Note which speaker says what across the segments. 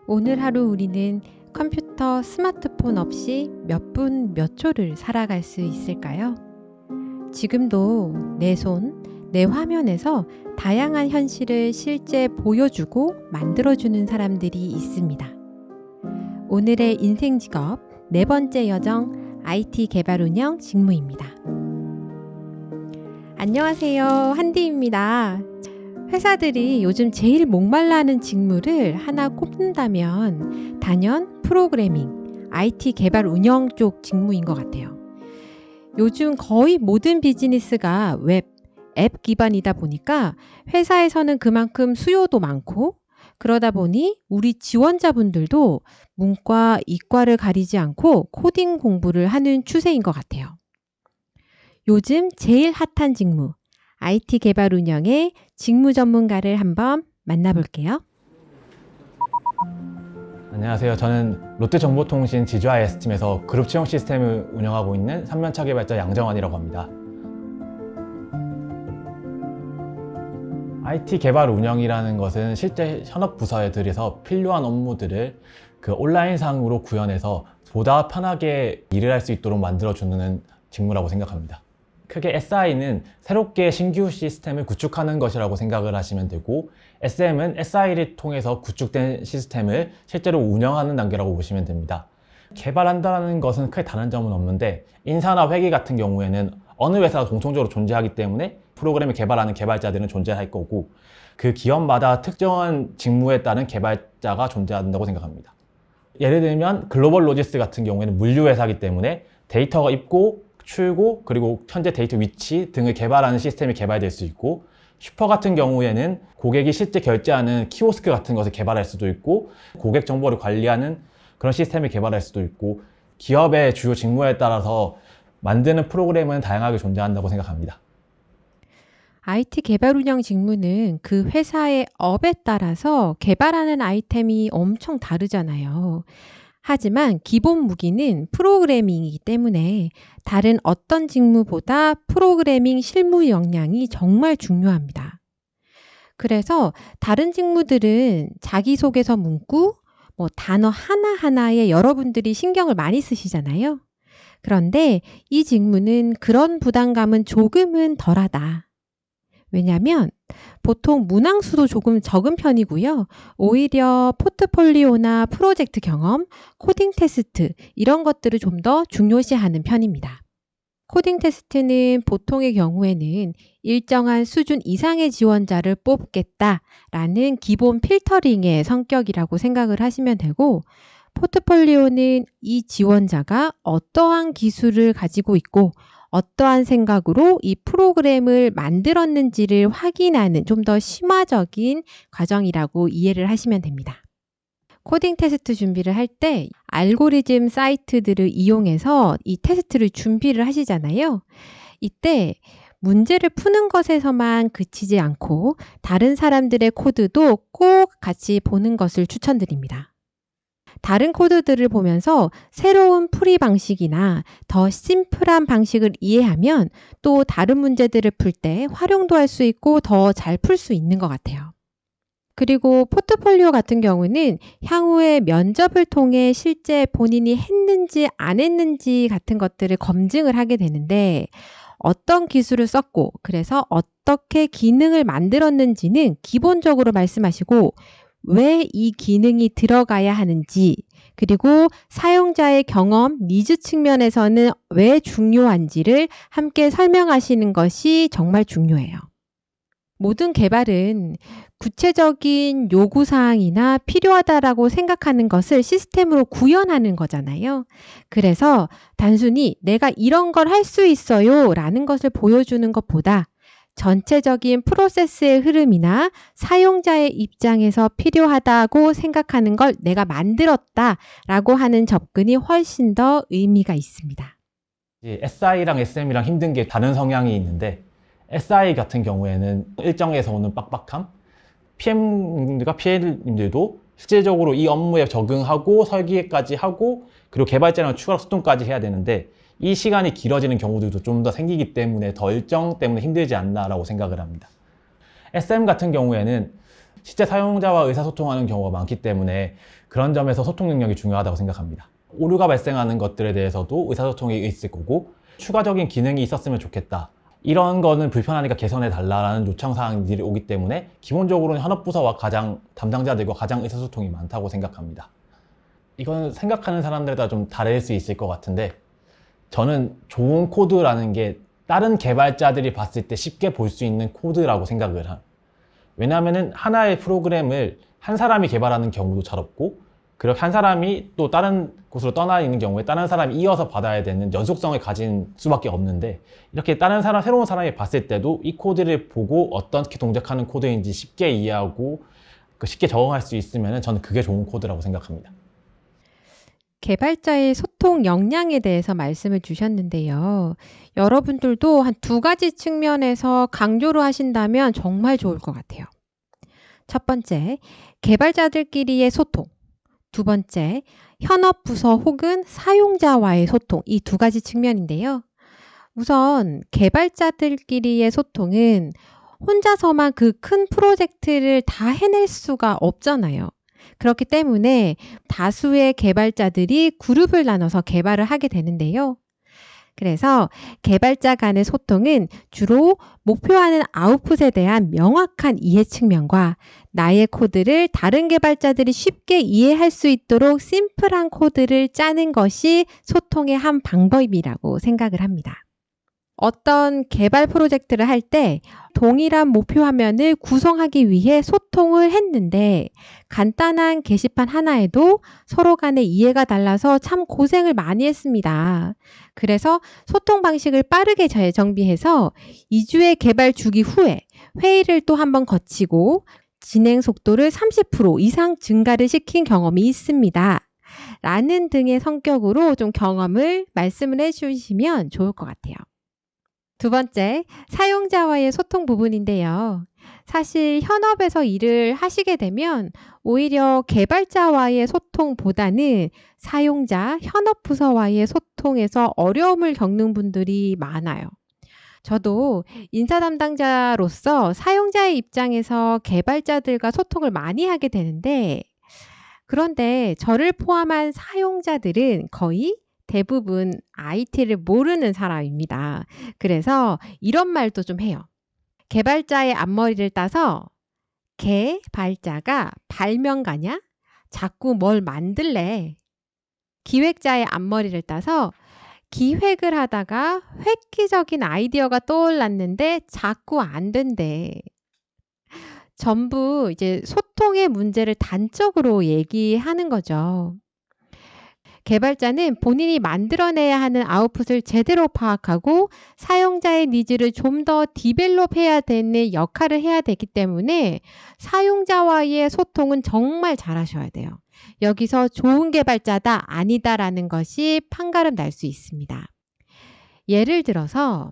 Speaker 1: 오늘 하루 우리는 컴퓨터, 스마트폰 없이 몇 분, 몇 초를 살아갈 수 있을까요? 지금도 내 손, 내 화면에서 다양한 현실을 실제 보여주고 만들어주는 사람들이 있습니다. 오늘의 인생 직업 네 번째 여정 IT 개발 운영 직무입니다. 안녕하세요. 한디입니다. 회사들이 요즘 제일 목말라 하는 직무를 하나 꼽는다면 단연 프로그래밍, IT 개발 운영 쪽 직무인 것 같아요. 요즘 거의 모든 비즈니스가 웹, 앱 기반이다 보니까 회사에서는 그만큼 수요도 많고 그러다 보니 우리 지원자분들도 문과, 이과를 가리지 않고 코딩 공부를 하는 추세인 것 같아요. 요즘 제일 핫한 직무, IT 개발 운영의 직무 전문가를 한번 만나볼게요.
Speaker 2: 안녕하세요. 저는 롯데정보통신 지주IS팀에서 그룹 채용 시스템을 운영하고 있는 3년차 개발자 양정환이라고 합니다. IT 개발 운영이라는 것은 실제 현업 부서들에서 필요한 업무들을 온라인상으로 구현해서 보다 편하게 일을 할 수 있도록 만들어주는 직무라고 생각합니다. 크게 SI는 새롭게 신규 시스템을 구축하는 것이라고 생각을 하시면 되고, SM은 SI를 통해서 구축된 시스템을 실제로 운영하는 단계라고 보시면 됩니다. 개발한다는 것은 크게 다른 점은 없는데, 인사나 회계 같은 경우에는 어느 회사가 공통적으로 존재하기 때문에 프로그램을 개발하는 개발자들은 존재할 거고, 그 기업마다 특정한 직무에 따른 개발자가 존재한다고 생각합니다. 예를 들면 글로벌 로지스 같은 경우에는 물류 회사이기 때문에 데이터가 입고 출고, 그리고 현재 데이터 위치 등을 개발하는 시스템이 개발될 수 있고, 슈퍼 같은 경우에는 고객이 실제 결제하는 키오스크 같은 것을 개발할 수도 있고, 고객 정보를 관리하는 그런 시스템을 개발할 수도 있고, 기업의 주요 직무에 따라서 만드는 프로그램은 다양하게 존재한다고 생각합니다.
Speaker 1: IT 개발 운영 직무는 그 회사의 업에 따라서 개발하는 아이템이 엄청 다르잖아요. 하지만 기본 무기는 프로그래밍이기 때문에 다른 어떤 직무보다 프로그래밍 실무 역량이 정말 중요합니다. 그래서 다른 직무들은 자기소개서 문구, 단어 하나하나에 여러분들이 신경을 많이 쓰시잖아요. 그런데 이 직무는 그런 부담감은 조금은 덜하다. 왜냐하면 보통 문항수도 조금 적은 편이고요. 오히려 포트폴리오나 프로젝트 경험, 코딩 테스트 이런 것들을 좀 더 중요시하는 편입니다. 코딩 테스트는 보통의 경우에는 일정한 수준 이상의 지원자를 뽑겠다라는 기본 필터링의 성격이라고 생각을 하시면 되고, 포트폴리오는 이 지원자가 어떠한 기술을 가지고 있고 어떠한 생각으로 이 프로그램을 만들었는지를 확인하는 좀 더 심화적인 과정이라고 이해를 하시면 됩니다. 코딩 테스트 준비를 할 때 알고리즘 사이트들을 이용해서 이 테스트를 준비를 하시잖아요. 이때 문제를 푸는 것에서만 그치지 않고 다른 사람들의 코드도 꼭 같이 보는 것을 추천드립니다. 다른 코드들을 보면서 새로운 풀이 방식이나 더 심플한 방식을 이해하면 또 다른 문제들을 풀 때 활용도 할 수 있고 더 잘 풀 수 있는 것 같아요. 그리고 포트폴리오 같은 경우는 향후에 면접을 통해 실제 본인이 했는지 안 했는지 같은 것들을 검증을 하게 되는데, 어떤 기술을 썼고 그래서 어떻게 기능을 만들었는지는 기본적으로 말씀하시고, 왜 이 기능이 들어가야 하는지, 그리고 사용자의 경험, 니즈 측면에서는 왜 중요한지를 함께 설명하시는 것이 정말 중요해요. 모든 개발은 구체적인 요구사항이나 필요하다라고 생각하는 것을 시스템으로 구현하는 거잖아요. 그래서 단순히 내가 이런 걸 할 수 있어요 라는 것을 보여주는 것보다 전체적인 프로세스의 흐름이나 사용자의 입장에서 필요하다고 생각하는 걸 내가 만들었다라고 하는 접근이 훨씬 더 의미가 있습니다.
Speaker 2: SI랑 SM이랑 힘든 게 다른 성향이 있는데, SI 같은 경우에는 일정에서 오는 빡빡함, PM님들과 PL님들도 실질적으로 이 업무에 적응하고 설계까지 하고 그리고 개발자랑 추가 소통까지 해야 되는데, 이 시간이 길어지는 경우들도 좀 더 생기기 때문에 더 일정 때문에 힘들지 않나라고 생각을 합니다. SM 같은 경우에는 실제 사용자와 의사소통하는 경우가 많기 때문에 그런 점에서 소통 능력이 중요하다고 생각합니다. 오류가 발생하는 것들에 대해서도 의사소통이 있을 거고 추가적인 기능이 있었으면 좋겠다. 이런 거는 불편하니까 개선해 달라는 요청사항들이 오기 때문에 기본적으로는 현업부서와 가장 담당자들과 가장 의사소통이 많다고 생각합니다. 이건 생각하는 사람들에 따라 좀 다를 수 있을 것 같은데 저는 좋은 코드라는 게 다른 개발자들이 봤을 때 쉽게 볼 수 있는 코드라고 생각을 합니다. 왜냐하면 하나의 프로그램을 한 사람이 개발하는 경우도 잘 없고 그리고 한 사람이 또 다른 곳으로 떠나 있는 경우에 다른 사람이 이어서 받아야 되는 연속성을 가진 수밖에 없는데 이렇게 다른 사람, 새로운 사람이 봤을 때도 이 코드를 보고 어떻게 동작하는 코드인지 쉽게 이해하고 쉽게 적응할 수 있으면 저는 그게 좋은 코드라고 생각합니다.
Speaker 1: 개발자의 소통 역량에 대해서 말씀을 주셨는데요. 여러분들도 한 두 가지 측면에서 강조를 하신다면 정말 좋을 것 같아요. 첫 번째, 개발자들끼리의 소통. 두 번째, 현업부서 혹은 사용자와의 소통. 이 두 가지 측면인데요. 우선 개발자들끼리의 소통은 혼자서만 그 큰 프로젝트를 다 해낼 수가 없잖아요. 그렇기 때문에 다수의 개발자들이 그룹을 나눠서 개발을 하게 되는데요. 그래서 개발자 간의 소통은 주로 목표하는 아웃풋에 대한 명확한 이해 측면과 나의 코드를 다른 개발자들이 쉽게 이해할 수 있도록 심플한 코드를 짜는 것이 소통의 한 방법이라고 생각을 합니다. 어떤 개발 프로젝트를 할 때 동일한 목표 화면을 구성하기 위해 소통을 했는데 간단한 게시판 하나에도 서로 간의 이해가 달라서 참 고생을 많이 했습니다. 그래서 소통 방식을 빠르게 재정비해서 2주의 개발 주기 후에 회의를 또 한번 거치고 진행 속도를 30% 이상 증가를 시킨 경험이 있습니다. 라는 등의 성격으로 좀 경험을 말씀을 해주시면 좋을 것 같아요. 두 번째, 사용자와의 소통 부분인데요. 사실 현업에서 일을 하시게 되면 오히려 개발자와의 소통보다는 사용자, 현업부서와의 소통에서 어려움을 겪는 분들이 많아요. 저도 인사 담당자로서 사용자의 입장에서 개발자들과 소통을 많이 하게 되는데 그런데 저를 포함한 사용자들은 거의 대부분 IT를 모르는 사람입니다. 그래서 이런 말도 좀 해요. 개발자의 앞머리를 따서 개발자가 발명가냐? 자꾸 뭘 만들래? 기획자의 앞머리를 따서 기획을 하다가 획기적인 아이디어가 떠올랐는데 자꾸 안 된대. 전부 이제 소통의 문제를 단적으로 얘기하는 거죠. 개발자는 본인이 만들어내야 하는 아웃풋을 제대로 파악하고 사용자의 니즈를 좀 더 디벨롭해야 되는 역할을 해야 되기 때문에 사용자와의 소통은 정말 잘하셔야 돼요. 여기서 좋은 개발자다, 아니다라는 것이 판가름 날 수 있습니다. 예를 들어서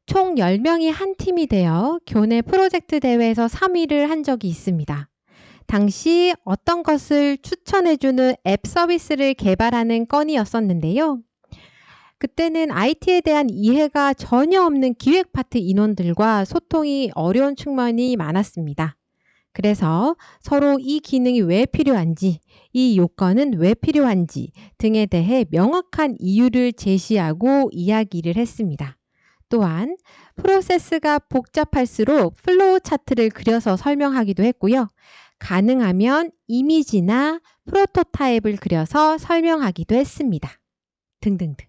Speaker 1: 총 10명이 한 팀이 되어 교내 프로젝트 대회에서 3위를 한 적이 있습니다. 당시 어떤 것을 추천해주는 앱 서비스를 개발하는 건이었었는데요. 그때는 IT에 대한 이해가 전혀 없는 기획 파트 인원들과 소통이 어려운 측면이 많았습니다. 그래서 서로 이 기능이 왜 필요한지, 이 요건은 왜 필요한지 등에 대해 명확한 이유를 제시하고 이야기를 했습니다. 또한 프로세스가 복잡할수록 플로우 차트를 그려서 설명하기도 했고요. 가능하면 이미지나 프로토타입을 그려서 설명하기도 했습니다. 등등등.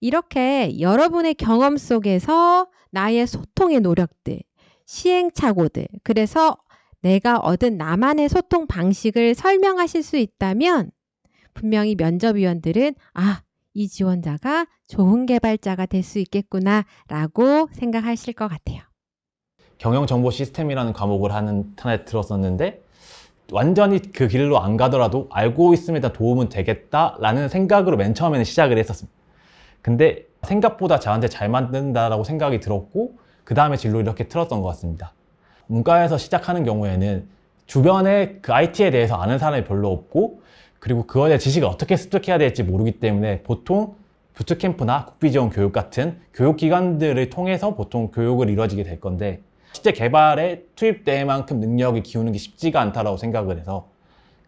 Speaker 1: 이렇게 여러분의 경험 속에서 나의 소통의 노력들, 시행착오들, 그래서 내가 얻은 나만의 소통 방식을 설명하실 수 있다면 분명히 면접위원들은 이 지원자가 좋은 개발자가 될 수 있겠구나 라고 생각하실 것 같아요.
Speaker 2: 경영정보 시스템이라는 과목을 하는 탄에 들었었는데 완전히 그 길로 안 가더라도 알고 있으면 일단 도움은 되겠다라는 생각으로 맨 처음에는 시작을 했었습니다. 근데 생각보다 저한테 잘 만든다라고 생각이 들었고 그 다음에 진로 이렇게 틀었던 것 같습니다. 문과에서 시작하는 경우에는 주변에 그 IT에 대해서 아는 사람이 별로 없고 그리고 그거에 대한 지식을 어떻게 습득해야 될지 모르기 때문에 보통 부트캠프나 국비지원 교육 같은 교육기관들을 통해서 보통 교육을 이루어지게 될 건데 실제 개발에 투입될 만큼 능력을 기우는 게 쉽지가 않다라고 생각을 해서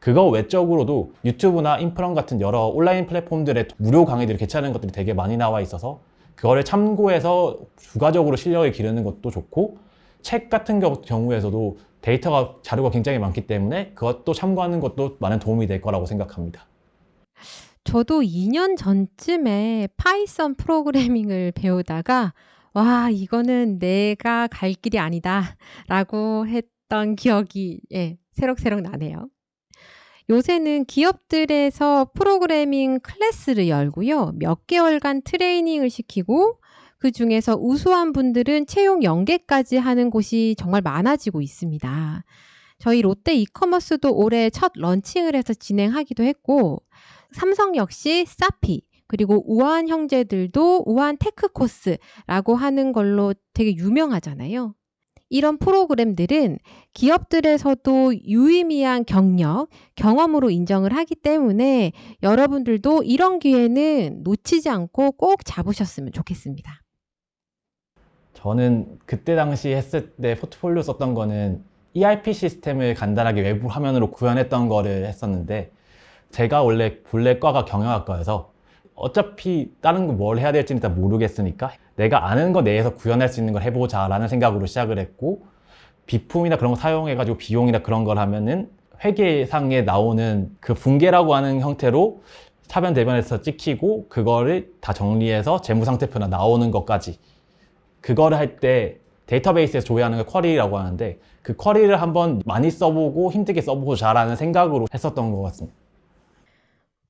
Speaker 2: 그거 외적으로도 유튜브나 인프런 같은 여러 온라인 플랫폼들의 무료 강의들이 괜찮은 것들이 되게 많이 나와 있어서 그거를 참고해서 추가적으로 실력을 기르는 것도 좋고 책 같은 경우에서도 데이터가 자료가 굉장히 많기 때문에 그것도 참고하는 것도 많은 도움이 될 거라고 생각합니다.
Speaker 1: 저도 2년 전쯤에 파이썬 프로그래밍을 배우다가 와, 이거는 내가 갈 길이 아니다라고 했던 기억이 새록새록 나네요. 요새는 기업들에서 프로그래밍 클래스를 열고요. 몇 개월간 트레이닝을 시키고 그중에서 우수한 분들은 채용 연계까지 하는 곳이 정말 많아지고 있습니다. 저희 롯데 이커머스도 올해 첫 런칭을 해서 진행하기도 했고 삼성 역시 사피 그리고 우한 형제들도 우한 테크 코스라고 하는 걸로 되게 유명하잖아요. 이런 프로그램들은 기업들에서도 유의미한 경력, 경험으로 인정을 하기 때문에 여러분들도 이런 기회는 놓치지 않고 꼭 잡으셨으면 좋겠습니다.
Speaker 2: 저는 그때 당시 했을 때 포트폴리오 썼던 거는 ERP 시스템을 간단하게 외부 화면으로 구현했던 거를 했었는데 제가 원래 본래 과가 경영학과여서 어차피 다른 거 뭘 해야 될지는 일단 모르겠으니까 내가 아는 거 내에서 구현할 수 있는 걸 해보자 라는 생각으로 시작을 했고 비품이나 그런 거 사용해가지고 비용이나 그런 걸 하면은 회계상에 나오는 그 분계라고 하는 형태로 차변 대변에서 찍히고 그거를 다 정리해서 재무상태표나 나오는 것까지 그거를 할 때 데이터베이스에서 조회하는 걸 쿼리라고 하는데 그 쿼리를 한번 많이 써보고 힘들게 써보자라는 생각으로 했었던 것 같습니다.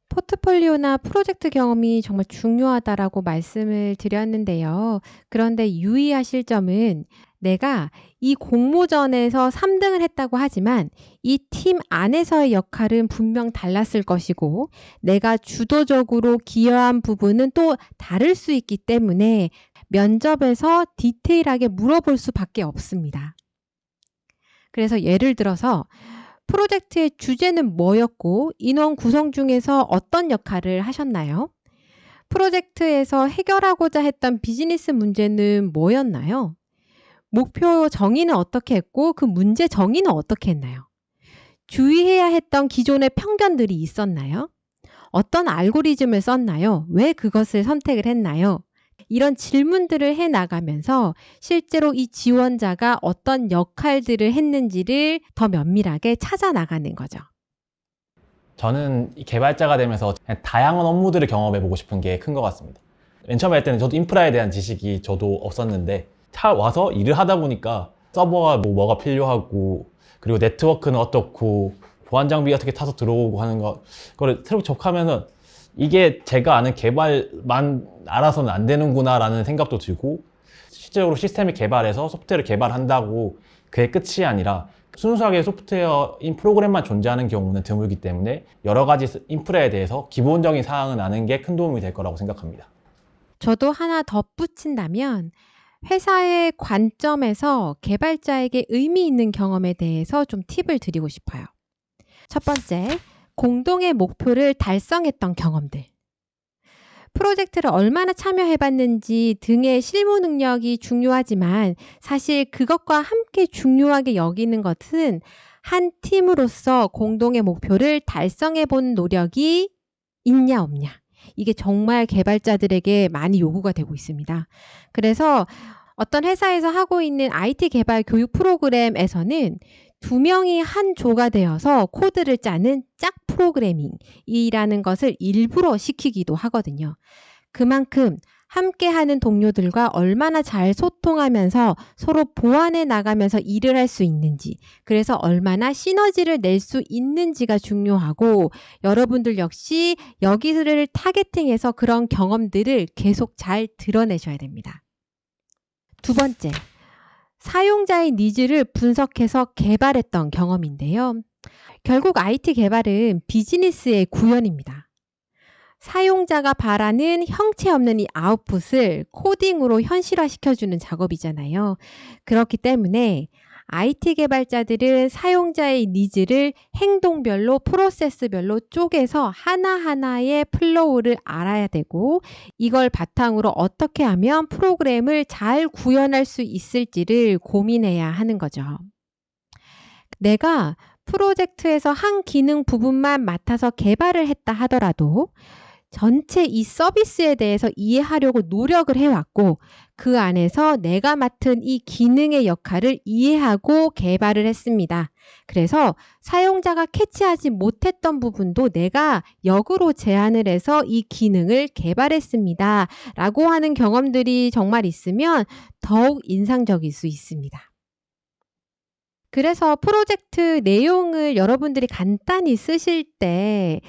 Speaker 1: 포트폴리오나 프로젝트 경험이 정말 중요하다라고 말씀을 드렸는데요. 그런데 유의하실 점은 내가 이 공모전에서 3등을 했다고 하지만 이 팀 안에서의 역할은 분명 달랐을 것이고 내가 주도적으로 기여한 부분은 또 다를 수 있기 때문에 면접에서 디테일하게 물어볼 수밖에 없습니다. 그래서 예를 들어서 프로젝트의 주제는 뭐였고 인원 구성 중에서 어떤 역할을 하셨나요? 프로젝트에서 해결하고자 했던 비즈니스 문제는 뭐였나요? 목표 정의는 어떻게 했고 그 문제 정의는 어떻게 했나요? 주의해야 했던 기존의 편견들이 있었나요? 어떤 알고리즘을 썼나요? 왜 그것을 선택을 했나요? 이런 질문들을 해 나가면서 실제로 이 지원자가 어떤 역할들을 했는지를 더 면밀하게 찾아 나가는 거죠.
Speaker 2: 저는 개발자가 되면서 다양한 업무들을 경험해보고 싶은 게 큰 것 같습니다. 맨 처음에 할 때는 저도 인프라에 대한 지식이 저도 없었는데 와서 일을 하다 보니까 서버가 뭐가 필요하고 그리고 네트워크는 어떻고 보안 장비 어떻게 타서 들어오고 하는 거를 새로 접하면은 이게 제가 아는 개발만 알아서는 안 되는구나 라는 생각도 들고 실제로 시스템을 개발해서 소프트웨어를 개발한다고 그게 끝이 아니라 순수하게 소프트웨어인 프로그램만 존재하는 경우는 드물기 때문에 여러 가지 인프라에 대해서 기본적인 사항은 아는 게 큰 도움이 될 거라고 생각합니다.
Speaker 1: 저도 하나 덧붙인다면 회사의 관점에서 개발자에게 의미 있는 경험에 대해서 좀 팁을 드리고 싶어요. 첫 번째, 공동의 목표를 달성했던 경험들. 프로젝트를 얼마나 참여해봤는지 등의 실무 능력이 중요하지만 사실 그것과 함께 중요하게 여기는 것은 한 팀으로서 공동의 목표를 달성해본 노력이 있냐 없냐. 이게 정말 개발자들에게 많이 요구가 되고 있습니다. 그래서 어떤 회사에서 하고 있는 IT 개발 교육 프로그램에서는 2명이 한 조가 되어서 코드를 짜는 짝 프로그래밍이라는 것을 일부러 시키기도 하거든요. 그만큼 함께하는 동료들과 얼마나 잘 소통하면서 서로 보완해 나가면서 일을 할 수 있는지, 그래서 얼마나 시너지를 낼 수 있는지가 중요하고 여러분들 역시 여기를 타겟팅해서 그런 경험들을 계속 잘 드러내셔야 됩니다. 두 번째, 사용자의 니즈를 분석해서 개발했던 경험인데요. 결국 IT 개발은 비즈니스의 구현입니다. 사용자가 바라는 형체 없는 이 아웃풋을 코딩으로 현실화시켜주는 작업이잖아요. 그렇기 때문에 IT 개발자들은 사용자의 니즈를 행동별로, 프로세스별로 쪼개서 하나하나의 플로우를 알아야 되고 이걸 바탕으로 어떻게 하면 프로그램을 잘 구현할 수 있을지를 고민해야 하는 거죠. 내가 프로젝트에서 한 기능 부분만 맡아서 개발을 했다 하더라도 전체 이 서비스에 대해서 이해하려고 노력을 해왔고 그 안에서 내가 맡은 이 기능의 역할을 이해하고 개발을 했습니다. 그래서 사용자가 캐치하지 못했던 부분도 내가 역으로 제안을 해서 이 기능을 개발했습니다. 라고 하는 경험들이 정말 있으면 더욱 인상적일 수 있습니다. 그래서 프로젝트 내용을 여러분들이 간단히 쓰실 때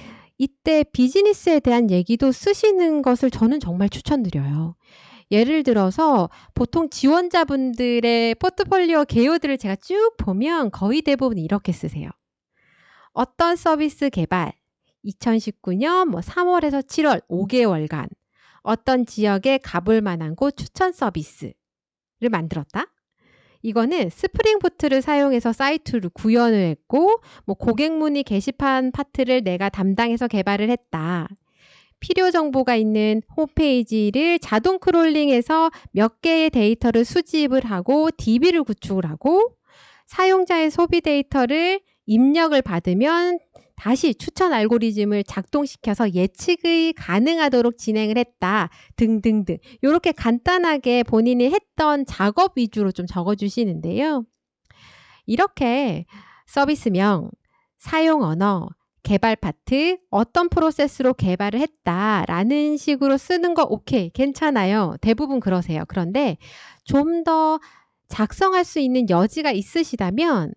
Speaker 1: 이때 비즈니스에 대한 얘기도 쓰시는 것을 저는 정말 추천드려요. 예를 들어서 보통 지원자분들의 포트폴리오 개요들을 제가 쭉 보면 거의 대부분 이렇게 쓰세요. 어떤 서비스 개발, 2019년 3월에서 7월 5개월간 어떤 지역에 가볼 만한 곳 추천 서비스를 만들었다. 이거는 스프링부트를 사용해서 사이트를 구현을 했고 고객 문의 게시판 파트를 내가 담당해서 개발을 했다. 필요 정보가 있는 홈페이지를 자동 크롤링해서 몇 개의 데이터를 수집을 하고 DB를 구축을 하고 사용자의 소비 데이터를 입력을 받으면 다시 추천 알고리즘을 작동시켜서 예측이 가능하도록 진행을 했다 등등등 이렇게 간단하게 본인이 했던 작업 위주로 좀 적어주시는데요. 이렇게 서비스명, 사용 언어, 개발 파트, 어떤 프로세스로 개발을 했다라는 식으로 쓰는 거 오케이, 괜찮아요. 대부분 그러세요. 그런데 좀 더 작성할 수 있는 여지가 있으시다면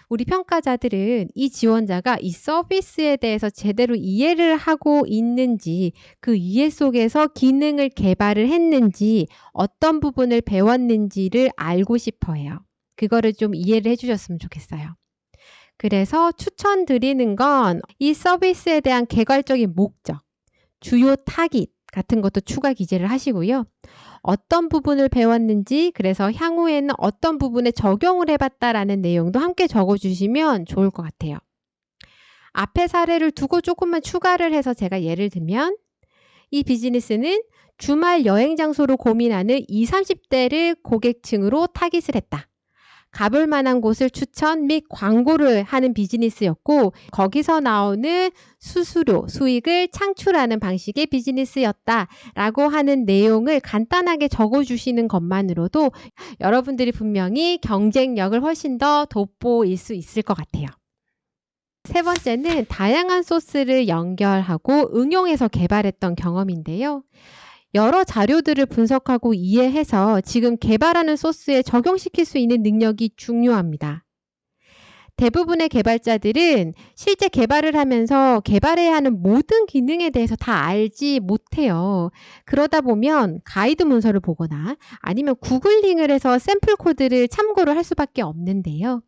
Speaker 1: 우리 평가자들은 이 지원자가 이 서비스에 대해서 제대로 이해를 하고 있는지, 그 이해 속에서 기능을 개발을 했는지, 어떤 부분을 배웠는지를 알고 싶어 해요. 그거를 좀 이해를 해주셨으면 좋겠어요. 그래서 추천드리는 건 이 서비스에 대한 개괄적인 목적, 주요 타깃 같은 것도 추가 기재를 하시고요. 어떤 부분을 배웠는지, 그래서 향후에는 어떤 부분에 적용을 해봤다라는 내용도 함께 적어주시면 좋을 것 같아요. 앞에 사례를 두고 조금만 추가를 해서 제가 예를 들면 이 비즈니스는 주말 여행 장소로 고민하는 20, 30대를 고객층으로 타깃을 했다. 가볼 만한 곳을 추천 및 광고를 하는 비즈니스였고 거기서 나오는 수수료, 수익을 창출하는 방식의 비즈니스였다라고 하는 내용을 간단하게 적어주시는 것만으로도 여러분들이 분명히 경쟁력을 훨씬 더 돋보일 수 있을 것 같아요. 세 번째는 다양한 소스를 연결하고 응용해서 개발했던 경험인데요. 여러 자료들을 분석하고 이해해서 지금 개발하는 소스에 적용시킬 수 있는 능력이 중요합니다. 대부분의 개발자들은 실제 개발을 하면서 개발해야 하는 모든 기능에 대해서 다 알지 못해요. 그러다 보면 가이드 문서를 보거나 아니면 구글링을 해서 샘플 코드를 참고를 할 수밖에 없는데요.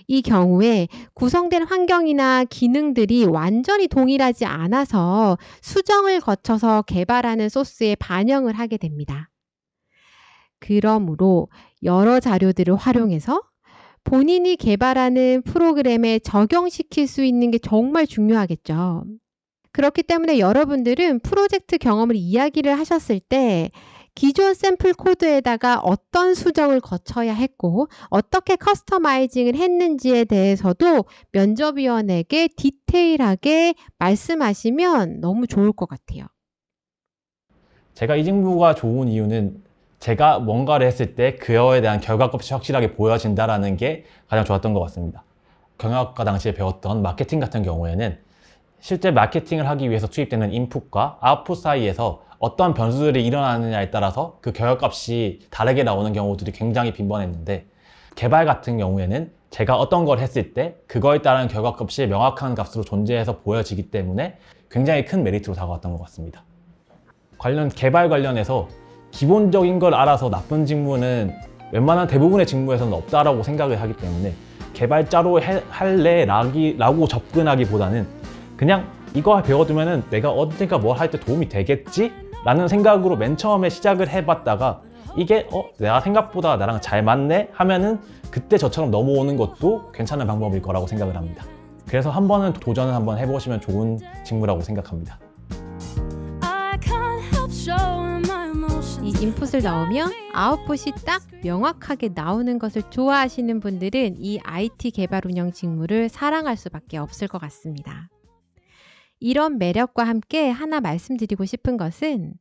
Speaker 1: 이 경우에 구성된 환경이나 기능들이 완전히 동일하지 않아서 수정을 거쳐서 개발하는 소스에 반영을 하게 됩니다. 그러므로 여러 자료들을 활용해서 본인이 개발하는 프로그램에 적용시킬 수 있는 게 정말 중요하겠죠. 그렇기 때문에 여러분들은 프로젝트 경험을 이야기를 하셨을 때 기존 샘플 코드에다가 어떤 수정을 거쳐야 했고 어떻게 커스터마이징을 했는지에 대해서도 면접위원에게 디테일하게 말씀하시면 너무 좋을 것 같아요.
Speaker 2: 제가 이 직무가 좋은 이유는 제가 뭔가를 했을 때 그거에 대한 결과값이 확실하게 보여진다는 게 가장 좋았던 것 같습니다. 경영학과 당시에 배웠던 마케팅 같은 경우에는 실제 마케팅을 하기 위해서 투입되는 인풋과 아웃풋 사이에서 어떤 변수들이 일어나느냐에 따라서 그 결과값이 다르게 나오는 경우들이 굉장히 빈번했는데 개발 같은 경우에는 제가 어떤 걸 했을 때 그거에 따른 결과값이 명확한 값으로 존재해서 보여지기 때문에 굉장히 큰 메리트로 다가왔던 것 같습니다. 개발 관련해서 기본적인 걸 알아서 나쁜 직무는 웬만한 대부분의 직무에서는 없다라고 생각을 하기 때문에 개발자로 할래라고 접근하기보다는 그냥 이거 배워두면은 내가 언젠가 뭘 할 때 도움이 되겠지? 라는 생각으로 맨 처음에 시작을 해봤다가 이게 내가 생각보다 나랑 잘 맞네 하면은 그때 저처럼 넘어오는 것도 괜찮은 방법일 거라고 생각을 합니다. 그래서 한 번은 도전을 한번 해보시면 좋은 직무라고 생각합니다.
Speaker 1: 이 인풋을 넣으면 아웃풋이 딱 명확하게 나오는 것을 좋아하시는 분들은 이 IT 개발 운영 직무를 사랑할 수밖에 없을 것 같습니다. 이런 매력과 함께 하나 말씀드리고 싶은 것은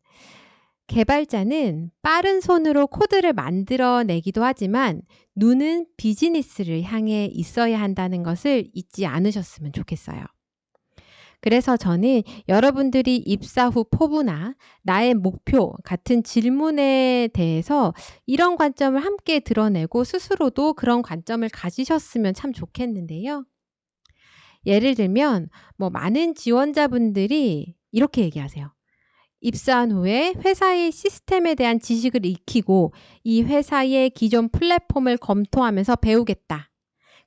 Speaker 1: 개발자는 빠른 손으로 코드를 만들어내기도 하지만 눈은 비즈니스를 향해 있어야 한다는 것을 잊지 않으셨으면 좋겠어요. 그래서 저는 여러분들이 입사 후 포부나 나의 목표 같은 질문에 대해서 이런 관점을 함께 드러내고 스스로도 그런 관점을 가지셨으면 참 좋겠는데요. 예를 들면 많은 지원자분들이 이렇게 얘기하세요. 입사한 후에 회사의 시스템에 대한 지식을 익히고 이 회사의 기존 플랫폼을 검토하면서 배우겠다.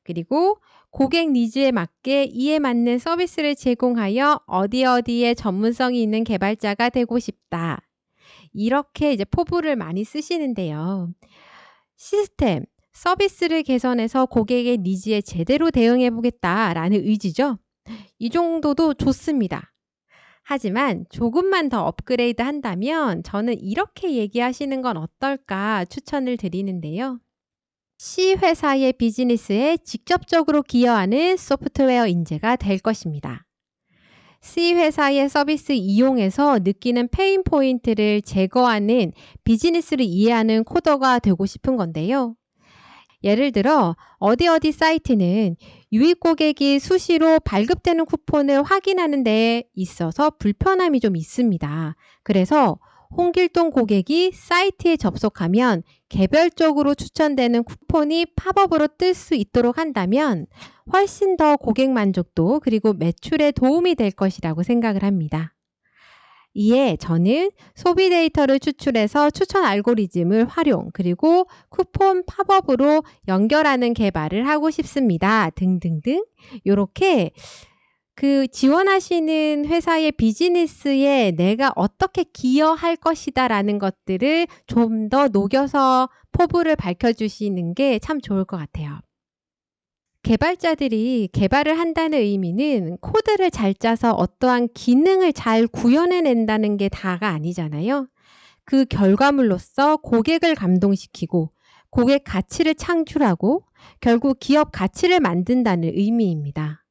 Speaker 1: 그리고 고객 니즈에 맞게 이에 맞는 서비스를 제공하여 어디에 전문성이 있는 개발자가 되고 싶다. 이렇게 이제 포부를 많이 쓰시는데요. 시스템, 서비스를 개선해서 고객의 니즈에 제대로 대응해 보겠다라는 의지죠. 이 정도도 좋습니다. 하지만 조금만 더 업그레이드 한다면 저는 이렇게 얘기하시는 건 어떨까 추천을 드리는데요. C 회사의 비즈니스에 직접적으로 기여하는 소프트웨어 인재가 될 것입니다. C 회사의 서비스 이용해서 느끼는 페인 포인트를 제거하는 비즈니스를 이해하는 코더가 되고 싶은 건데요. 예를 들어 어디 사이트는 유입 고객이 수시로 발급되는 쿠폰을 확인하는 데 있어서 불편함이 좀 있습니다. 그래서 홍길동 고객이 사이트에 접속하면 개별적으로 추천되는 쿠폰이 팝업으로 뜰 수 있도록 한다면 훨씬 더 고객 만족도 그리고 매출에 도움이 될 것이라고 생각을 합니다. 이에 저는 소비 데이터를 추출해서 추천 알고리즘을 활용 그리고 쿠폰 팝업으로 연결하는 개발을 하고 싶습니다. 등등등 이렇게 지원하시는 회사의 비즈니스에 내가 어떻게 기여할 것이다 라는 것들을 좀 더 녹여서 포부를 밝혀주시는 게 참 좋을 것 같아요. 개발자들이 개발을 한다는 의미는 코드를 잘 짜서 어떠한 기능을 잘 구현해낸다는 게 다가 아니잖아요. 그 결과물로서 고객을 감동시키고 고객 가치를 창출하고 결국 기업 가치를 만든다는 의미입니다.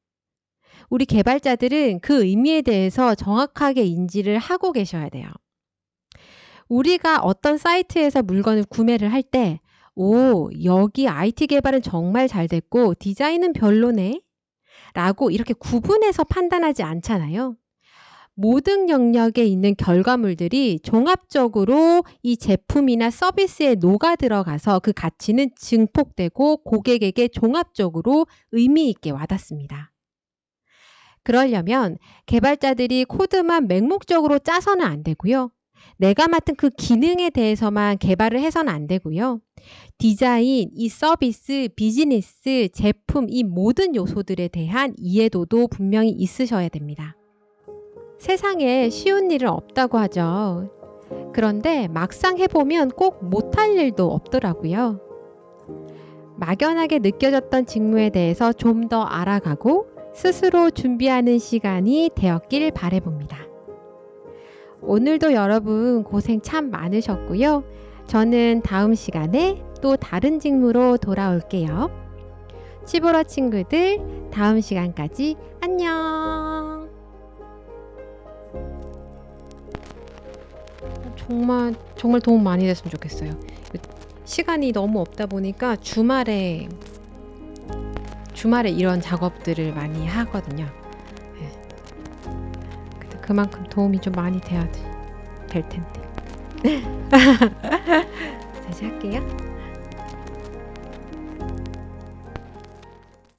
Speaker 1: 우리 개발자들은 그 의미에 대해서 정확하게 인지를 하고 계셔야 돼요. 우리가 어떤 사이트에서 물건을 구매를 할 때 여기 IT 개발은 정말 잘 됐고 디자인은 별로네 라고 이렇게 구분해서 판단하지 않잖아요. 모든 영역에 있는 결과물들이 종합적으로 이 제품이나 서비스에 녹아 들어가서 그 가치는 증폭되고 고객에게 종합적으로 의미 있게 와닿습니다. 그러려면 개발자들이 코드만 맹목적으로 짜서는 안 되고요. 내가 맡은 그 기능에 대해서만 개발을 해서는 안 되고요. 디자인, 이 서비스, 비즈니스, 제품 이 모든 요소들에 대한 이해도도 분명히 있으셔야 됩니다. 세상에 쉬운 일은 없다고 하죠. 그런데 막상 해보면 꼭 못할 일도 없더라고요. 막연하게 느껴졌던 직무에 대해서 좀 더 알아가고 스스로 준비하는 시간이 되었길 바라봅니다. 오늘도 여러분 고생 참 많으셨고요. 저는 다음 시간에 또 다른 직무로 돌아올게요. 치보러 친구들, 다음 시간까지 안녕. 정말 도움 많이 됐으면 좋겠어요. 시간이 너무 없다 보니까 주말에 이런 작업들을 많이 하거든요. 근데 그만큼 도움이 좀 많이 돼야 될 텐데. 다시 할게요.